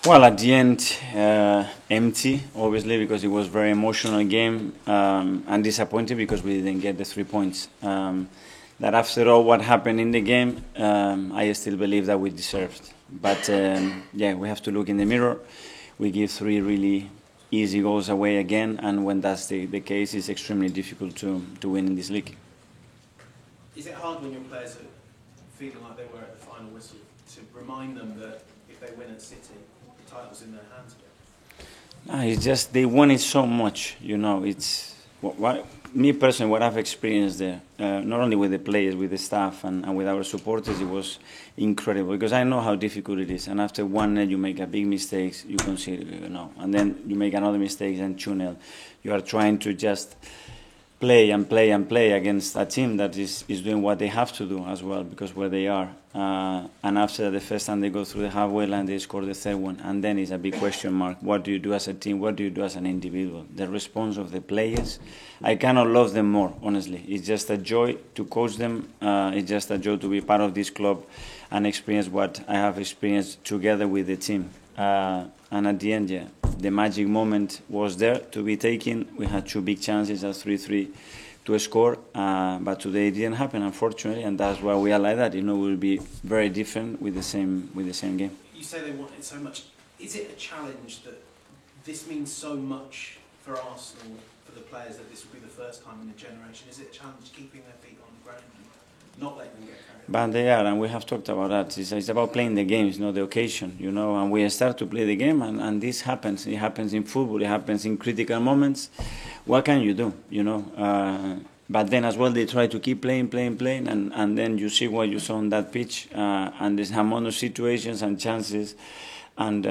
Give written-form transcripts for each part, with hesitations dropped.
Well, at the end, empty, obviously, because it was a very emotional game, and disappointed because we didn't get the 3 points. That after all what happened in the game, I still believe that we deserved. But yeah, we have to look in the mirror. We give three really easy goals away again, and when that's the case, it's extremely difficult to win in this league. Is it hard when your players are feeling like they were at the final whistle to remind them that if they win at City, the title's in their hands again? It's just they want it so much, you know. It's me personally, what I've experienced there, not only with the players, with the staff, and with our supporters, it was incredible because I know how difficult it is. And after 1-0, you make a big mistake, you concede, you know, and then you make another mistake and 2-0. You are trying to just play and play and play against a team that is doing what they have to do as well because where they are. And after the first time they go through the halfway line, they score the third one. And then it's a big question mark. What do you do as a team? What do you do as an individual? The response of the players, I cannot love them more, honestly. It's just a joy to coach them. It's just a joy to be part of this club and experience what I have experienced together with the team. And at the end, yeah, the magic moment was there to be taken. We had two big chances at 3-3 to score, but today it didn't happen, unfortunately, and that's why we are like that. You know, we'll be very different with the same game. You say they want it so much. Is it a challenge that this means so much for Arsenal, for the players, that this will be the first time in a generation? Is it a challenge keeping their feet on the ground and not letting them get carried away? But they are, and we have talked about that. It's about playing the games, not the occasion, you know. And we start to play the game, and this happens. It happens in football. It happens in critical moments. What can you do, you know? But then as well, they try to keep playing, and then you see what you saw on that pitch, and there's amount of situations and chances, and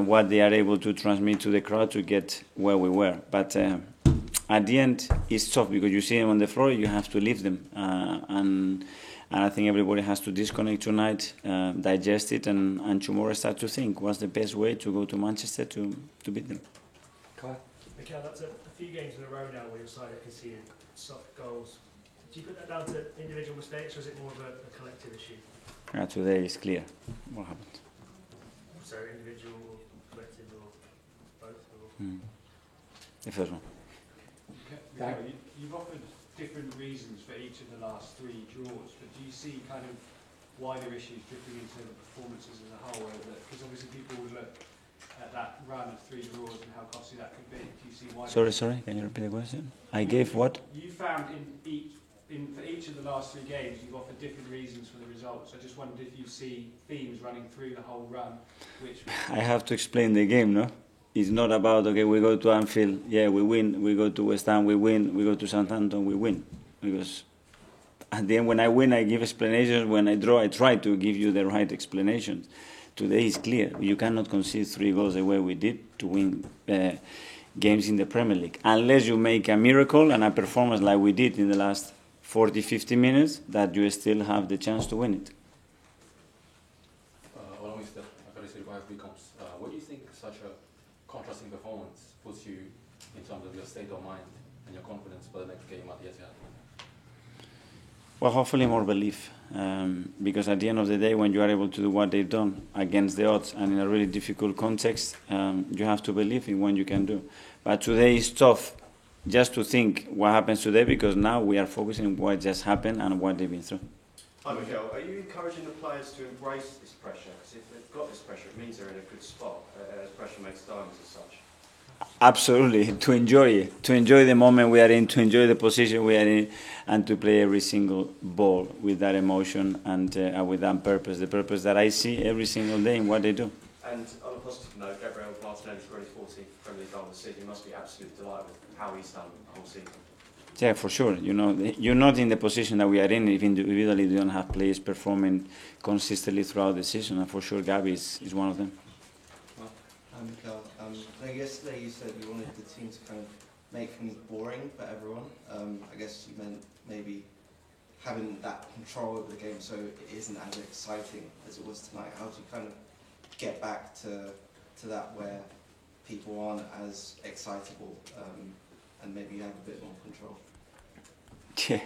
what they are able to transmit to the crowd to get where we were. But at the end, it's tough because you see them on the floor, you have to leave them, and I think everybody has to disconnect tonight, digest it, and tomorrow start to think what's the best way to go to Manchester to beat them. Mikel, that's a few games in a row now where your side are conceding soft goals. Do you put that down to individual mistakes, or is it more of a collective issue? Today is clear what happened. So individual, or collective, or both? The first one. Okay. You've offered different reasons for each of the last three draws, but do you see kind of wider issues dripping into the performances as a whole? Because obviously people would look at that run of three draws and how costly that could be. Do you see wider? Sorry, can you repeat the question? I gave what? You found for each of the last three games, you've offered different reasons for the results. I just wondered if you see themes running through the whole run. I have to explain the game, no? It's not about, okay, we go to Anfield, yeah, we win. We go to West Ham, we win. We go to Southampton, we win. Because at the end, when I win, I give explanations. When I draw, I try to give you the right explanations. Today is clear. You cannot concede 3 goals the way we did to win games in the Premier League. Unless you make a miracle and a performance like we did in the last 40, 50 minutes, that you still have the chance to win it. What do you think such a contrasting performance puts you in terms of your state of mind and your confidence for the next game at the Etihad? Well, hopefully more belief, because at the end of the day, when you are able to do what they've done against the odds and in a really difficult context, you have to believe in what you can do. But today is tough just to think what happens today, because now we are focusing on what just happened and what they've been through. Hi Mikel, are you encouraging the players to embrace this pressure? Because if they've got this pressure, it means they're in a good spot, as pressure makes diamonds as such. Absolutely, to enjoy it, to enjoy the moment we are in, to enjoy the position we are in, and to play every single ball with that emotion and with that purpose, the purpose that I see every single day in what they do. And on a positive note, Gabriel Martinelli scored his 14th Premier League goal this season. You must be absolutely delighted with how he's done the whole season. Yeah, for sure. You know, you're not in the position that we are in if individually you don't have players performing consistently throughout the season, and for sure Gabi is one of them. Mikel, yesterday you said you wanted the team to kind of make things boring for everyone. I guess you meant maybe having that control over the game so it isn't as exciting as it was tonight. How do you kind of get back to that where people aren't as excitable and maybe you have a bit more control? Yeah,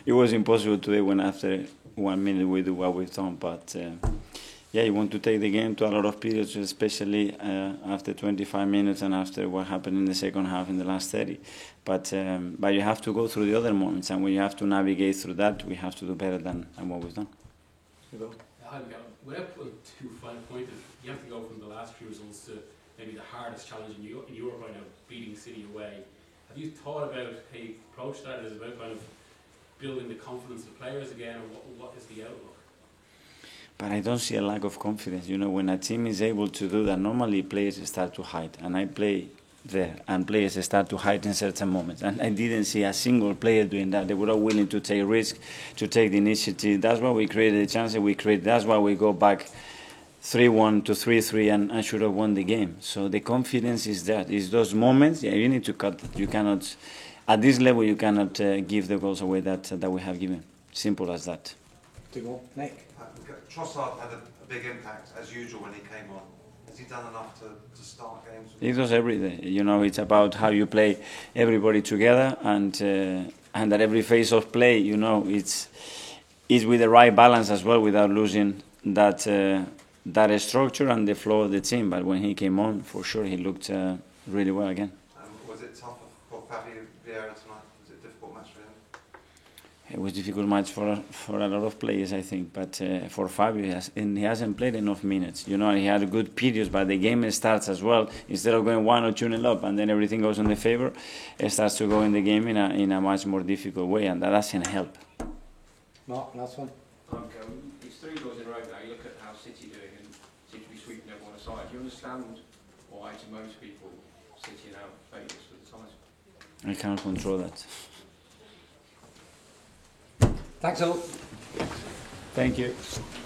it was impossible today when after 1 minute we do what we've done, but yeah, you want to take the game to a lot of periods, especially after 25 minutes and after what happened in the second half in the last 30. But you have to go through the other moments, and when you have to navigate through that, we have to do better than what we've done. Without putting too fine pointed, you have to go from the last few results to maybe the hardest challenge in Europe right now, beating City away. Have you thought about how you approach that? Is it about kind of building the confidence of players again, or what is the outlook? But I don't see a lack of confidence. You know, when a team is able to do that, normally players start to hide. And I play there, and players start to hide in certain moments. And I didn't see a single player doing that. They were all willing to take risks, to take the initiative. That's why we created the chances we created. That's why we go back 3-1 to 3-3 and should have won the game. So the confidence is that. It's those moments, yeah, you need to cut that. You cannot, at this level, you cannot give the goals away that we have given. Simple as that. Nick? Trossard had a big impact, as usual, when he came on. Has he done enough to start games? He does every day. You know, it's about how you play everybody together, and that every phase of play, you know, it's with the right balance as well, without losing that structure and the flow of the team. But when he came on, for sure, he looked really well again. Was it tough for Fabio Vieira tonight? Was it a difficult match for him? It was a difficult match for a lot of players, I think. But for Fabio, he hasn't played enough minutes. You know, he had good periods, but the game starts as well. Instead of going 1 or 2-0 up, and then everything goes in the favor, it starts to go in the game in a much more difficult way, and that doesn't help. Mark, last one. It's 3 goals in a row now. You look at how City doing and seem to be sweeping everyone aside. Do you understand why, to most people, City are now favourites for the title? I can't control that. Thanks all. Thank you.